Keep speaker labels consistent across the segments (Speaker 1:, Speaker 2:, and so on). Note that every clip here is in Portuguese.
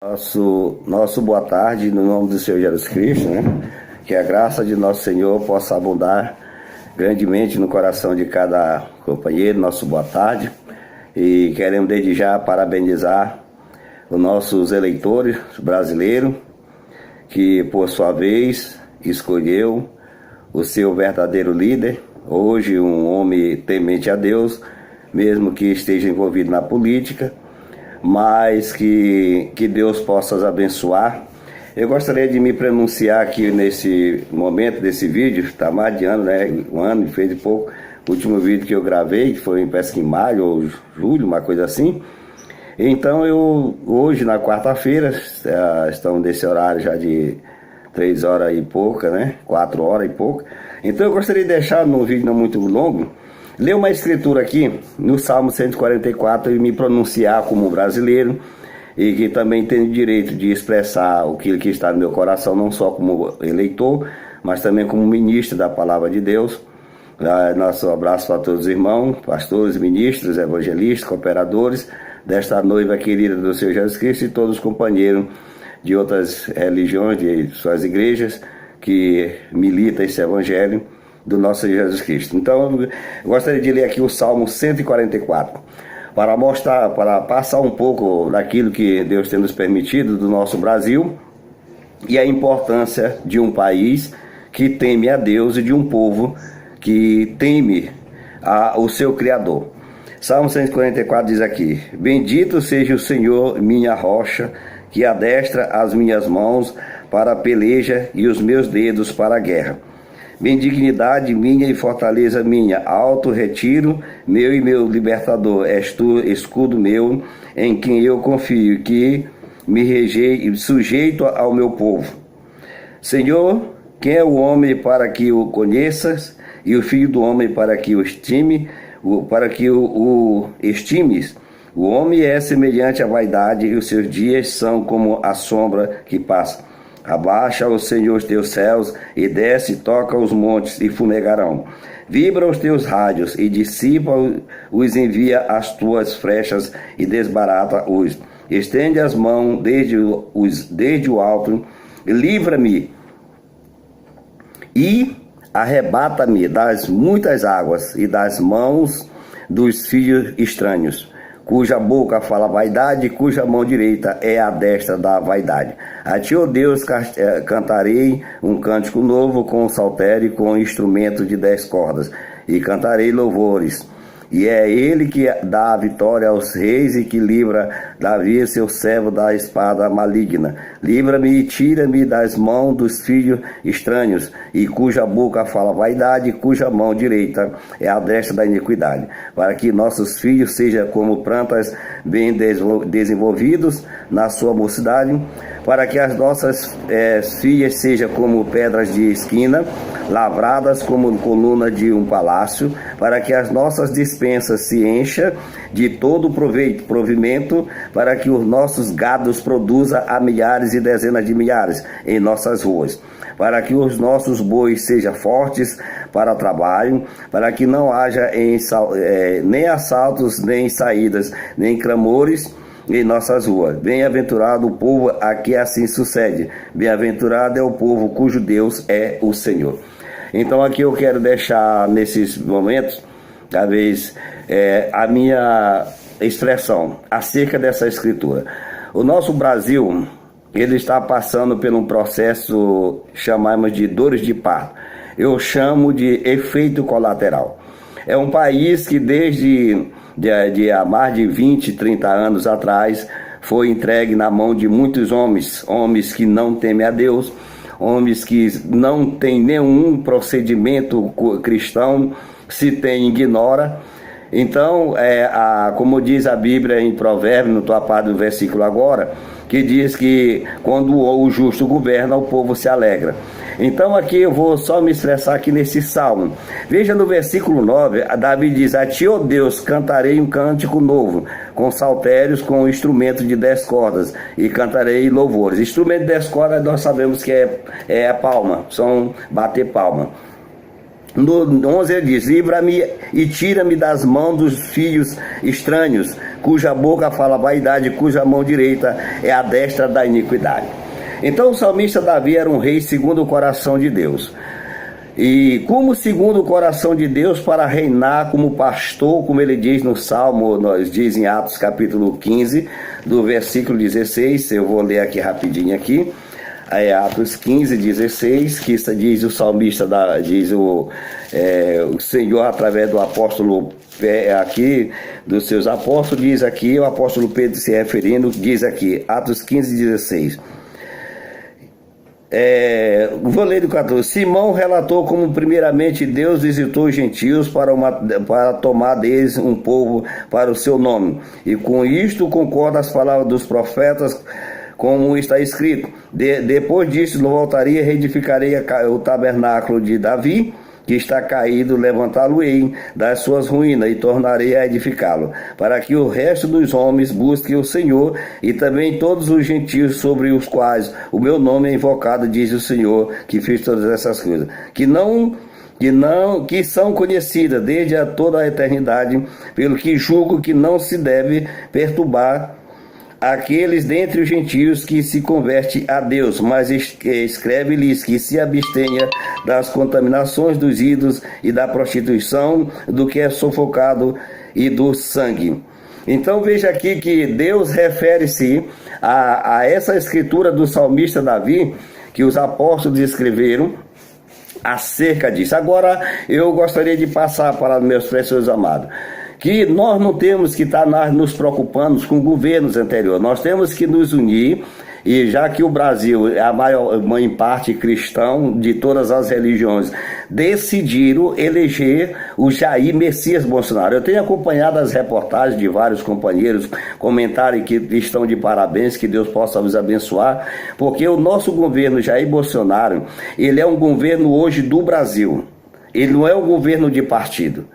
Speaker 1: Nosso boa tarde, no nome do Senhor Jesus Cristo, né? Que a graça de nosso Senhor possa abundar grandemente no coração de cada companheiro. Nosso boa tarde. E queremos desde já parabenizar os nossos eleitores brasileiros, que por sua vez escolheu o seu verdadeiro líder, hoje um homem temente a Deus, mesmo que esteja envolvido na política, mas que Deus possa os abençoar. Eu gostaria de me pronunciar aqui nesse momento desse vídeo, está mais de ano, né? Um ano e fez de pouco. O último vídeo que eu gravei, que foi parece que em maio ou julho, uma coisa assim. Então hoje na quarta-feira, estamos nesse horário já de 3 horas e pouca, né? 4 horas e pouca. Então eu gostaria de deixar num vídeo não muito longo, ler uma escritura aqui no Salmo 144 e me pronunciar como brasileiro, e que também tenho direito de expressar aquilo que está no meu coração, não só como eleitor, mas também como ministro da palavra de Deus. Nosso abraço para todos os irmãos, pastores, ministros, evangelistas, cooperadores desta noiva querida do Senhor Jesus Cristo e todos os companheiros de outras religiões, de suas igrejas, que militam esse evangelho do nosso Senhor Jesus Cristo. Então eu gostaria de ler aqui o Salmo 144 para mostrar, para passar um pouco daquilo que Deus tem nos permitido do nosso Brasil e a importância de um país que teme a Deus e de um povo que teme o seu Criador. Salmo 144 diz aqui: Bendito seja o Senhor, minha rocha, que adestra as minhas mãos para a peleja e os meus dedos para a guerra. Benignidade minha e fortaleza minha, alto retiro meu e meu libertador, és tu, escudo meu, em quem eu confio, que me rejeito, sujeito ao meu povo. Senhor, quem é o homem para que o conheças, e o filho do homem para que o estime, para que o estimes? O homem é semelhante à vaidade, e os seus dias são como a sombra que passa. Abaixa, ó Senhor, os teus céus, e desce, toca os montes, e fumegarão. Vibra os teus rádios, e dissipa-os, envia as tuas flechas, e desbarata-os. Estende as mãos desde o alto, livra-me, e arrebata-me das muitas águas, e das mãos dos filhos estranhos, cuja boca fala vaidade, cuja mão direita é a destra da vaidade. A ti, ó Deus, cantarei um cântico novo, com saltério e com instrumento de 10 cordas, e cantarei louvores. E é ele que dá a vitória aos reis e que livra Davi, seu servo, da espada maligna. Livra-me e tira-me das mãos dos filhos estranhos, e cuja boca fala vaidade, cuja mão direita é a destra da iniquidade, para que nossos filhos sejam como plantas bem desenvolvidos na sua mocidade, para que as nossas filhas sejam como pedras de esquina, lavradas como coluna de um palácio, para que as nossas dispensas se encham de todo provimento, para que os nossos gados produzam a milhares e dezenas de milhares em nossas ruas, para que os nossos bois sejam fortes para trabalho, para que não haja nem assaltos, nem saídas, nem clamores em nossas ruas. Bem-aventurado o povo a que assim sucede. Bem-aventurado é o povo cujo Deus é o Senhor. Então aqui eu quero deixar nesses momentos, talvez, a minha expressão acerca dessa escritura. O nosso Brasil, ele está passando por um processo, chamamos de dores de parto. Eu chamo de efeito colateral. É um país que desde há mais de 20, 30 anos atrás foi entregue na mão de muitos homens que não temem a Deus, homens que não têm nenhum procedimento cristão, se tem, ignora. Então, como diz a Bíblia em Provérbios, não estou a par do versículo agora, que diz que quando o justo governa, o povo se alegra. Então aqui eu vou só me expressar aqui nesse salmo. Veja no versículo 9, Davi diz: A ti, ó Deus, cantarei um cântico novo, com saltérios, com instrumento de 10 cordas, e cantarei louvores. Instrumento de 10 cordas nós sabemos que é a palma, são bater palma. No 11 ele diz: livra-me e tira-me das mãos dos filhos estranhos, cuja boca fala vaidade, cuja mão direita é a destra da iniquidade. Então o salmista Davi era um rei segundo o coração de Deus. E como segundo o coração de Deus para reinar como pastor, como ele diz no Salmo, nós diz em Atos capítulo 15, do versículo 16, eu vou ler aqui rapidinho aqui. Atos 15, 16, que diz o salmista, diz o Senhor através do apóstolo aqui, dos seus apóstolos, diz aqui, o apóstolo Pedro se referindo, diz aqui, Atos 15, 16. Vou ler do 14. Simão relatou como primeiramente Deus visitou os gentios para tomar deles um povo para o seu nome. E com isto concorda as palavras dos profetas, como está escrito. Depois disso voltaria e reedificarei o tabernáculo de Davi, que está caído, levantá-lo-ei das suas ruínas e tornarei a edificá-lo, para que o resto dos homens busque o Senhor e também todos os gentios sobre os quais o meu nome é invocado, diz o Senhor, que fez todas essas coisas, que são conhecidas desde toda a eternidade, pelo que julgo que não se deve perturbar aqueles dentre os gentios que se converte a Deus, mas escreve-lhes que se abstenha das contaminações dos ídolos e da prostituição, do que é sufocado e do sangue. Então veja aqui que Deus refere-se a essa escritura do salmista Davi, que os apóstolos escreveram acerca disso. Agora eu gostaria de passar para meus preciosos amados, que nós não temos que estar nos preocupando com governos anteriores, nós temos que nos unir, e já que o Brasil é a maior em parte cristão de todas as religiões, decidiram eleger o Jair Messias Bolsonaro. Eu tenho acompanhado as reportagens de vários companheiros comentarem que estão de parabéns, que Deus possa os abençoar, porque o nosso governo Jair Bolsonaro, ele é um governo hoje do Brasil, ele não é um governo de partido.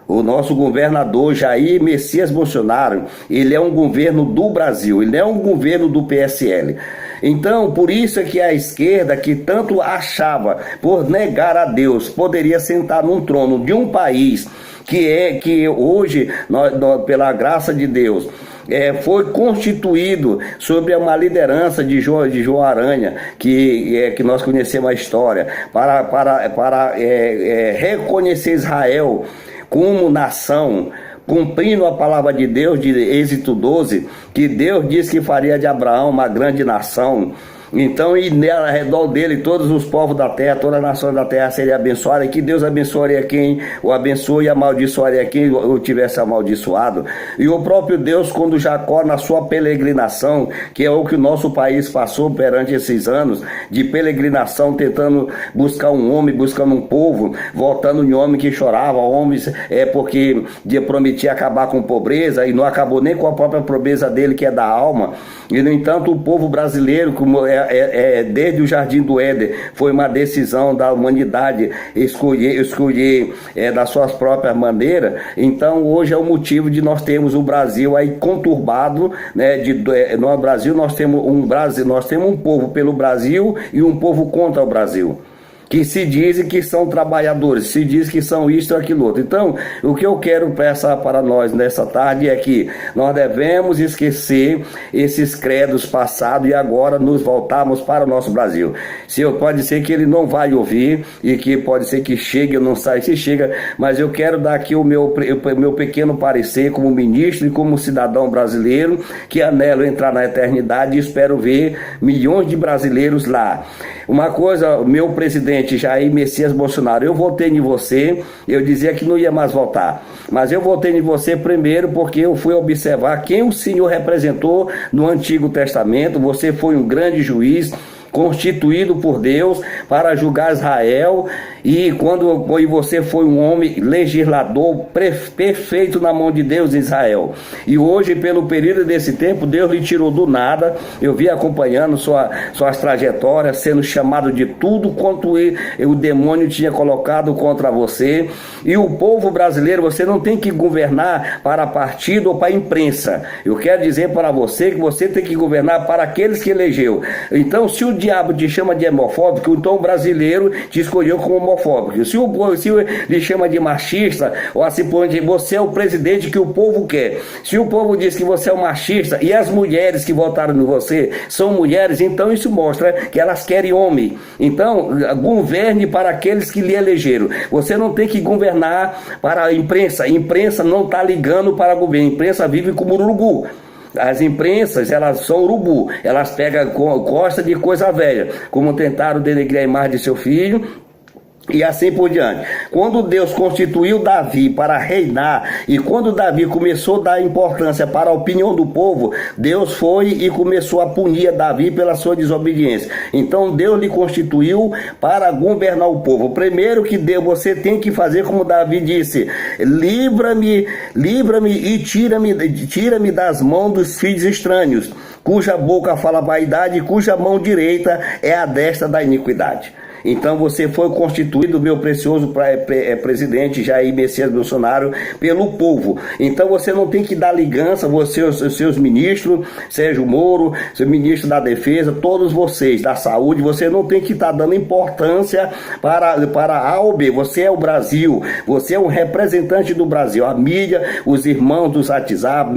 Speaker 1: O nosso governador Jair Messias Bolsonaro, ele é um governo do Brasil, ele é um governo do PSL. Então, por isso é que a esquerda, que tanto achava, por negar a Deus, poderia sentar num trono de um país que hoje, pela graça de Deus, foi constituído sobre uma liderança de João Aranha, que nós conhecemos a história, para reconhecer Israel como nação, cumprindo a palavra de Deus de Êxodo 12, que Deus disse que faria de Abraão uma grande nação. Então, e ao redor dele, todos os povos da terra, todas as nações da terra seriam abençoadas, e que Deus abençoaria quem o abençoe e amaldiçoaria quem o tivesse amaldiçoado. E o próprio Deus, quando Jacó, na sua peregrinação, que é o que o nosso país passou perante esses anos, de peregrinação, tentando buscar um homem, buscando um povo, voltando em homem que chorava, homens, porque prometia acabar com pobreza, e não acabou nem com a própria pobreza dele, que é da alma. E, no entanto, o povo brasileiro, como desde o Jardim do Éden, foi uma decisão da humanidade escolher das suas próprias maneiras. Então, hoje é o motivo de nós termos o Brasil aí conturbado, né? No Brasil nós temos um povo pelo Brasil e um povo contra o Brasil, que se dizem que são trabalhadores, se diz que são isto e aquilo outro. Então, o que eu quero passar para nós nessa tarde é que nós devemos esquecer esses credos passados e agora nos voltarmos para o nosso Brasil. Pode ser que ele não vai ouvir e que pode ser que chegue ou não saia, se chega, mas eu quero dar aqui o meu pequeno parecer como ministro e como cidadão brasileiro, que anelo entrar na eternidade e espero ver milhões de brasileiros lá. Uma coisa, meu presidente Jair Messias Bolsonaro, eu votei em você, eu dizia que não ia mais votar, mas eu votei em você primeiro porque eu fui observar quem o Senhor representou no Antigo Testamento. Você foi um grande juiz, constituído por Deus para julgar Israel, e você foi um homem legislador perfeito na mão de Deus em Israel. E hoje, pelo período desse tempo, Deus lhe tirou do nada. Eu vi acompanhando suas trajetórias, sendo chamado de tudo quanto o demônio tinha colocado contra você. E o povo brasileiro, você não tem que governar para partido ou para imprensa. Eu quero dizer para você que você tem que governar para aqueles que elegeu. Então, se o diabo te chama de homofóbico, então o brasileiro te escolheu como homofóbico. Se ele chama de machista, ou assim por diante, você é o presidente que o povo quer. Se o povo diz que você é um machista e as mulheres que votaram em você são mulheres, então isso mostra que elas querem homem. Então, governe para aqueles que lhe elegeram. Você não tem que governar para a imprensa. A imprensa não está ligando para o governo. A imprensa vive como urubu. As imprensas, elas são urubu. Elas pegam costa de coisa velha, como tentaram denegrir a imagem de seu filho, e assim por diante. Quando Deus constituiu Davi para reinar, e quando Davi começou a dar importância para a opinião do povo, Deus foi e começou a punir Davi pela sua desobediência. Então Deus lhe constituiu para governar o povo. Primeiro que você tem que fazer como Davi disse: livra-me e tira-me das mãos dos filhos estranhos, cuja boca fala vaidade e cuja mão direita é a destra da iniquidade. Então você foi constituído, meu precioso presidente Jair Messias Bolsonaro, pelo povo. Então você não tem que dar ligança, você, os seus ministros, Sérgio Moro, seu ministro da Defesa, todos vocês, da Saúde, você não tem que estar dando importância para A ou B. Você é o Brasil, você é um representante do Brasil. A mídia, os irmãos dos WhatsApp,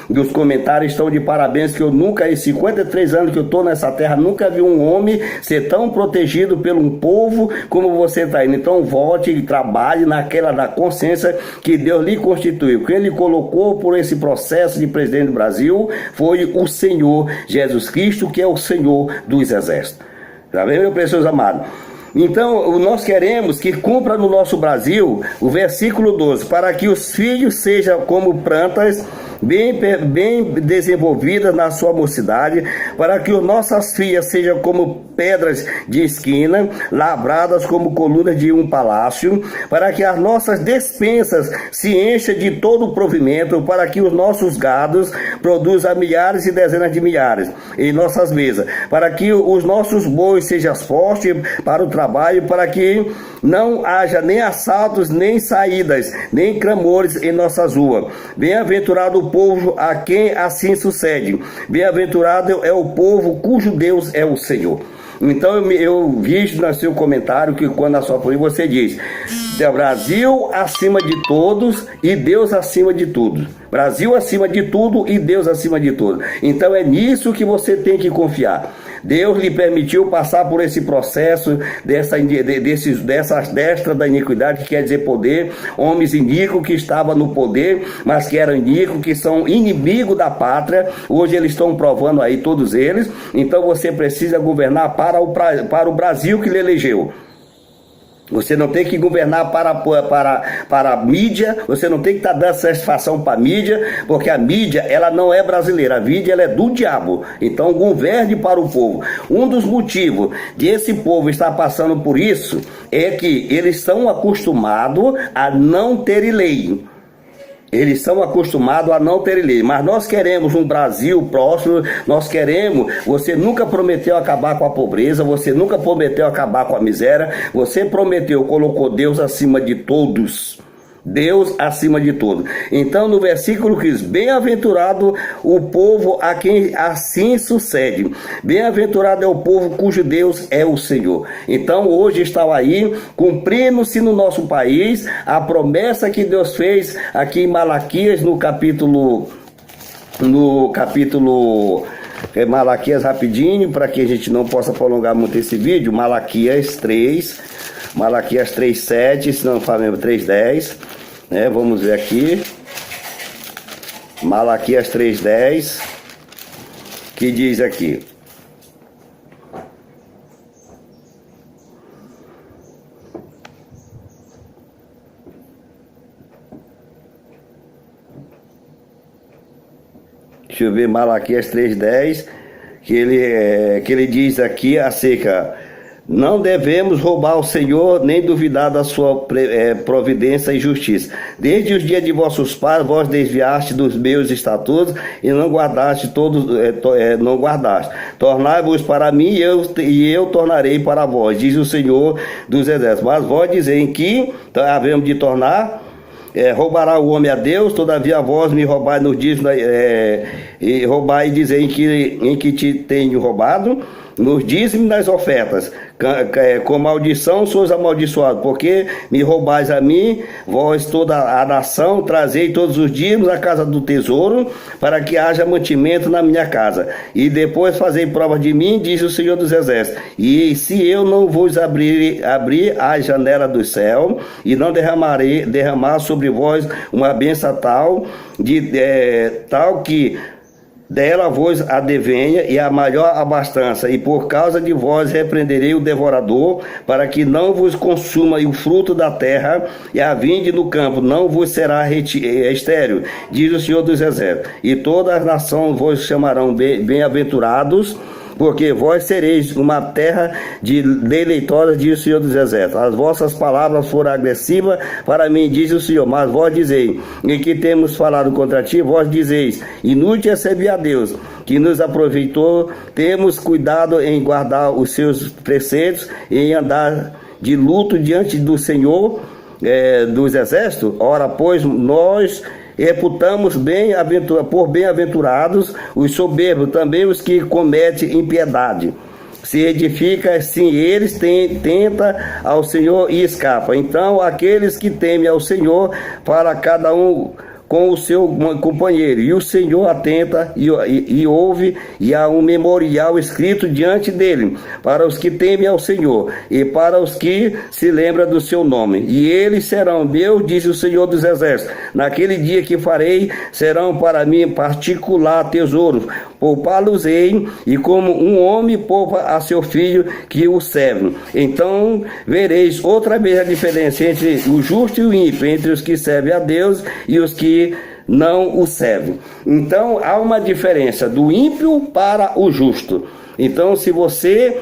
Speaker 1: dos comentários estão de parabéns, que eu nunca, em 53 anos que eu estou nessa terra, nunca vi um homem ser tão protegido pelo um povo como você está indo. Então volte e trabalhe naquela da consciência que Deus lhe constituiu. Quem lhe colocou por esse processo de presidente do Brasil foi o Senhor Jesus Cristo, que é o Senhor dos exércitos. Tá bem, meu precioso amado? Então, nós queremos que cumpra no nosso Brasil o versículo 12, para que os filhos sejam como plantas bem desenvolvidas na sua mocidade, para que as nossas filhas sejam como pedras de esquina, lavradas como colunas de um palácio, para que as nossas despensas se encham de todo o provimento, para que os nossos gados produzam milhares e dezenas de milhares em nossas mesas, para que os nossos bois sejam fortes para o trabalho, para que não haja nem assaltos, nem saídas, nem clamores em nossas ruas. Bem-aventurado o povo a quem assim sucede. Bem-aventurado é o povo cujo Deus é o Senhor. Então eu vi no seu comentário que quando a sua política você diz: Brasil acima de todos e Deus acima de tudo. Brasil acima de tudo e Deus acima de tudo. Então é nisso que você tem que confiar. Deus lhe permitiu passar por esse processo dessa destra da iniquidade, que quer dizer poder, homens iníquos que estavam no poder, mas que eram iníquos, que são inimigos da pátria. Hoje eles estão provando aí, todos eles. Então você precisa governar para o Brasil que lhe elegeu. Você não tem que governar para a mídia, você não tem que estar dando satisfação para a mídia, porque a mídia, ela não é brasileira, a mídia, ela é do diabo. Então governe para o povo. Um dos motivos de esse povo estar passando por isso é que eles estão acostumados a não ter lei. Eles são acostumados a não ter lei, mas nós queremos um Brasil próspero, nós queremos, você nunca prometeu acabar com a pobreza, você nunca prometeu acabar com a miséria, você prometeu, colocou Deus acima de todos. Deus acima de tudo. Então no versículo que diz: bem-aventurado o povo a quem assim sucede. Bem-aventurado é o povo cujo Deus é o Senhor. Então hoje está aí cumprindo-se no nosso país a promessa que Deus fez aqui em Malaquias, no capítulo Malaquias, rapidinho, para que a gente não possa prolongar muito esse vídeo. Malaquias 3:7, se não for mesmo 3:10, né? Vamos ver aqui. Malaquias 3:10, que diz aqui: deixa eu ver, Malaquias 3:10, que ele diz aqui acerca: não devemos roubar ao Senhor, nem duvidar da sua providência e justiça. Desde os dias de vossos pais, vós desviaste dos meus estatutos e não guardaste não guardaste. Tornai-vos para mim e eu tornarei para vós, diz o Senhor dos exércitos. Mas vós dizem que havemos de tornar. Roubará o homem a Deus, todavia vós me roubai nos dias, e roubai e dizem em que te tenho roubado. nos dízimos e nas ofertas. Com maldição sois amaldiçoados, porque me roubais a mim, vós toda a nação, trazei todos os dízimos à casa do tesouro, para que haja mantimento na minha casa. E depois fazei prova de mim, diz o Senhor dos Exércitos. E se eu não vos abrir a janela do céu, e não derramar sobre vós uma bênção tal que dela vos advenha e a maior abastança, e por causa de vós repreenderei o devorador, para que não vos consuma o fruto da terra, e a vinde no campo não vos será estéril, diz o Senhor dos Exércitos. E todas as nações vos chamarão bem-aventurados, porque vós sereis uma terra de deleitosa, diz o Senhor dos Exércitos. As vossas palavras foram agressivas para mim, diz o Senhor, mas vós dizeis, em que temos falado contra ti, vós dizeis, inútil é servir a Deus, que nos aproveitou, temos cuidado em guardar os seus preceitos, em andar de luto diante do Senhor dos Exércitos. Ora, pois, nós reputamos por bem-aventurados os soberbos, também os que cometem impiedade. Se edifica, sim, eles tenta ao Senhor e escapa. Então, aqueles que temem ao Senhor, para cada um com o seu companheiro, e o Senhor atenta e ouve, e há um memorial escrito diante dele, para os que temem ao Senhor, e para os que se lembram do seu nome. E eles serão meus, diz o Senhor dos Exércitos. Naquele dia que farei, serão para mim particular tesouro. Poupá-los-ei, e como um homem poupa a seu filho que o serve. Então vereis outra vez a diferença entre o justo e o ímpio, entre os que servem a Deus e os que não o servem. Então há uma diferença do ímpio para o justo. Então, se você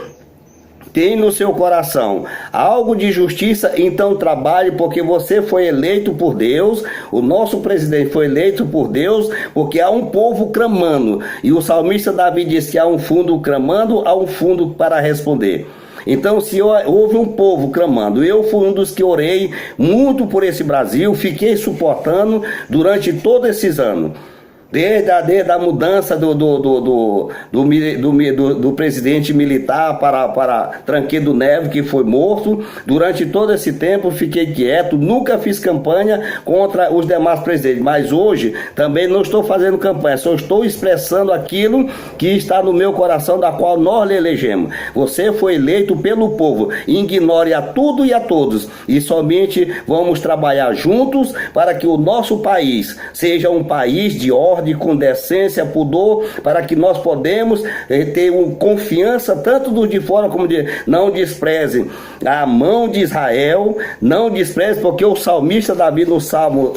Speaker 1: tem no seu coração algo de justiça, então trabalhe, porque você foi eleito por Deus, o nosso presidente foi eleito por Deus, porque há um povo clamando, e o salmista Davi diz que há um fundo clamando, há um fundo para responder. Então, se houve um povo clamando, eu fui um dos que orei muito por esse Brasil, fiquei suportando durante todos esses anos. Desde a mudança do presidente militar para Tancredo Neves, que foi morto, durante todo esse tempo fiquei quieto, nunca fiz campanha contra os demais presidentes, mas hoje também não estou fazendo campanha, só estou expressando aquilo que está no meu coração, da qual nós lhe elegemos. Você foi eleito pelo povo, ignore a tudo e a todos, e somente vamos trabalhar juntos para que o nosso país seja um país de ordem, com decência, pudor, para que nós podemos ter confiança tanto dos de fora como de não desprezem a mão de Israel, não desprezem, porque o salmista Davi no Salmo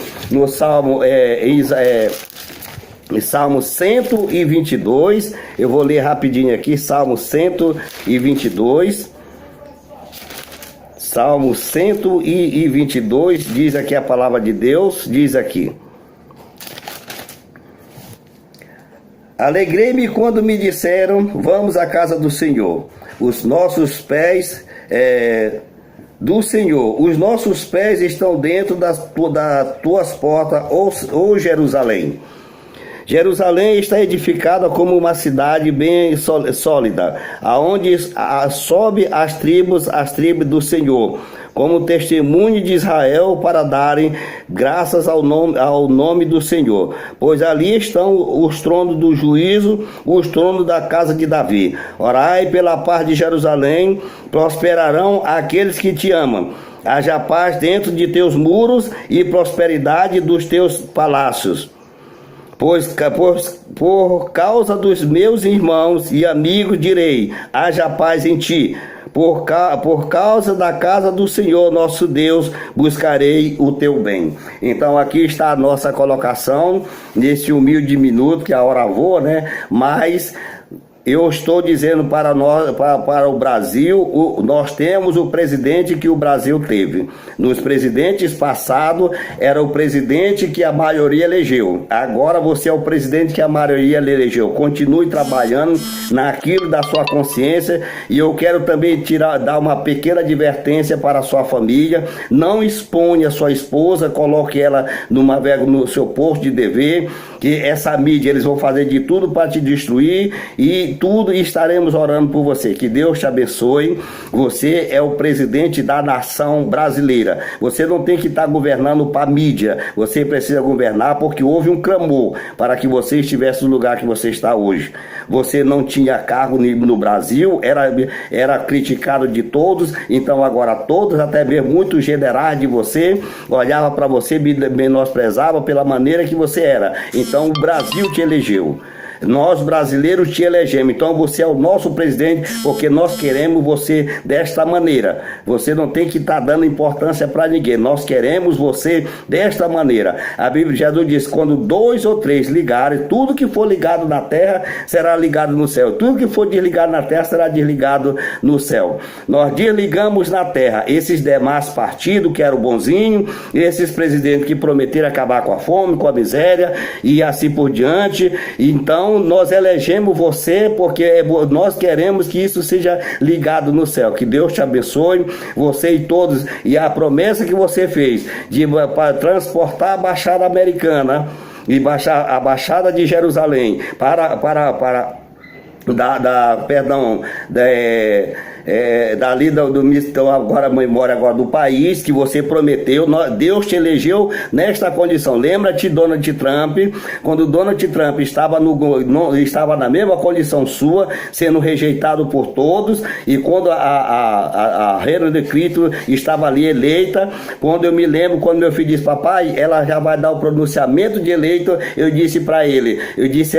Speaker 1: 122, eu vou ler rapidinho aqui, Salmo 122. Salmo 122 diz aqui a palavra de Deus, diz aqui: alegrei-me quando me disseram, vamos à casa do Senhor. Os nossos pés do Senhor, os nossos pés estão dentro das tuas portas, ó Jerusalém. Jerusalém está edificada como uma cidade bem sólida, aonde sobe as tribos do Senhor, como testemunho de Israel, para darem graças ao nome do Senhor. Pois ali estão os tronos do juízo, os tronos da casa de Davi. Orai pela paz de Jerusalém, prosperarão aqueles que te amam. Haja paz dentro de teus muros e prosperidade dos teus palácios. Pois por causa dos meus irmãos e amigos direi, haja paz em ti. Por causa da casa do Senhor nosso Deus, buscarei o teu bem. Então aqui está a nossa colocação, nesse humilde minuto, que a hora voa, né? Mas eu estou dizendo para nós, para o Brasil, nós temos o presidente que o Brasil teve. Nos presidentes passados, era o presidente que a maioria elegeu. Agora você é o presidente que a maioria elegeu. Continue trabalhando naquilo da sua consciência. E eu quero também dar uma pequena advertência para a sua família. Não exponha a sua esposa, coloque ela no seu posto de dever, que essa mídia eles vão fazer de tudo para te destruir, e e tudo estaremos orando por você. Que Deus te abençoe. Você é o presidente da nação brasileira. Você não tem que estar governando para a mídia. Você precisa governar porque houve um clamor para que você estivesse no lugar que você está hoje. Você não tinha cargo no Brasil, era criticado de todos, então agora todos, até mesmo muitos generais de você, olhavam para você, menosprezavam pela maneira que você era. Então o Brasil te elegeu. Nós brasileiros te elegemos, então você é o nosso presidente, porque nós queremos você desta maneira. Você não tem que estar dando importância para ninguém, nós queremos você desta maneira. A Bíblia de Jesus diz, quando 2 ou 3 ligarem, tudo que for ligado na terra será ligado no céu, tudo que for desligado na terra será desligado no céu. Nós desligamos na terra esses demais partidos que eram bonzinhos, esses presidentes que prometeram acabar com a fome, com a miséria e assim por diante. Então nós elegemos você porque nós queremos que isso seja ligado no céu. Que Deus te abençoe, você e todos, e a promessa que você fez de transportar a Baixada Americana e a Baixada de Jerusalém dali do agora a memória agora do país que você prometeu, Deus te elegeu nesta condição. Lembra-te Donald Trump, quando Donald Trump estava na mesma condição sua, sendo rejeitado por todos, e quando a reina de Cristo estava ali eleita, quando eu me lembro, quando meu filho disse, papai, ela já vai dar o pronunciamento de eleito, eu disse para ele,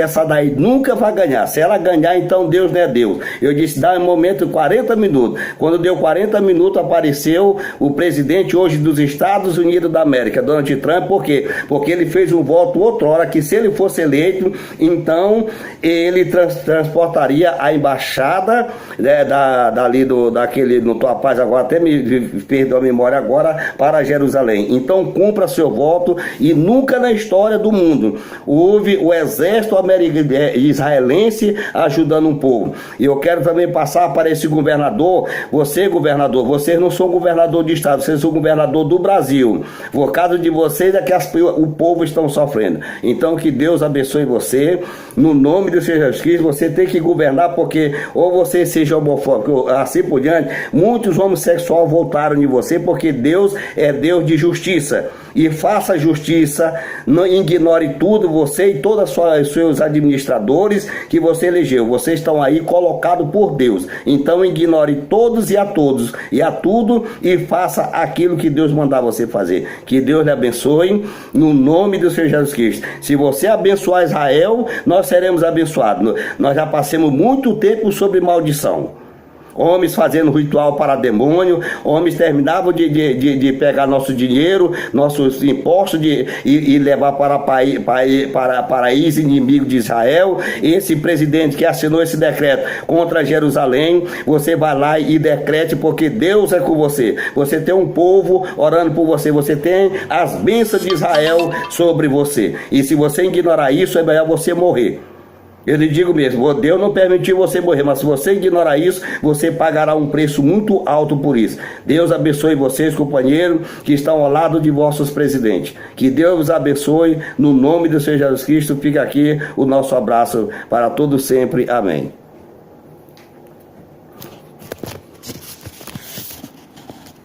Speaker 1: essa daí nunca vai ganhar, se ela ganhar, então Deus não é Deus. Eu disse, dá um momento 40 minutos. Quando deu 40 minutos, apareceu o presidente hoje dos Estados Unidos da América, Donald Trump. Por quê? Porque ele fez um voto outrora que se ele fosse eleito, então ele transportaria a embaixada, né, daquele, não estou a paz agora, até me perdeu a memória agora, para Jerusalém. Então cumpra seu voto, e nunca na história do mundo houve o exército israelense ajudando um povo. E eu quero também passar para esse governador, vocês não são governador de estado, vocês são governador do Brasil. Por causa de vocês é que o povo estão sofrendo. Então que Deus abençoe você, no nome de Jesus Cristo. Você tem que governar, porque ou você seja homofóbico, assim por diante, muitos homossexuais voltaram de você, porque Deus é Deus de justiça. E faça justiça, não ignore tudo, você e todos os seus administradores que você elegeu. Vocês estão aí colocados por Deus. Então ignore todos e a todos e a tudo, e faça aquilo que Deus mandar você fazer. Que Deus lhe abençoe, no nome do Senhor Jesus Cristo. Se você abençoar Israel, nós seremos abençoados. Nós já passamos muito tempo sobre maldição. Homens fazendo ritual para demônio, homens terminavam de pegar nosso dinheiro, nossos impostos e levar para paraíso inimigo de Israel. Esse presidente que assinou esse decreto contra Jerusalém, você vai lá e decrete, porque Deus é com você. Você tem um povo orando por você, você tem as bênçãos de Israel sobre você. E se você ignorar isso, é melhor você morrer. Eu lhe digo mesmo, Deus não permitiu você morrer, mas se você ignorar isso, você pagará um preço muito alto por isso. Deus abençoe vocês, companheiros, que estão ao lado de vossos presidentes. Que Deus os abençoe, no nome do Senhor Jesus Cristo. Fica aqui o nosso abraço para todos sempre. Amém.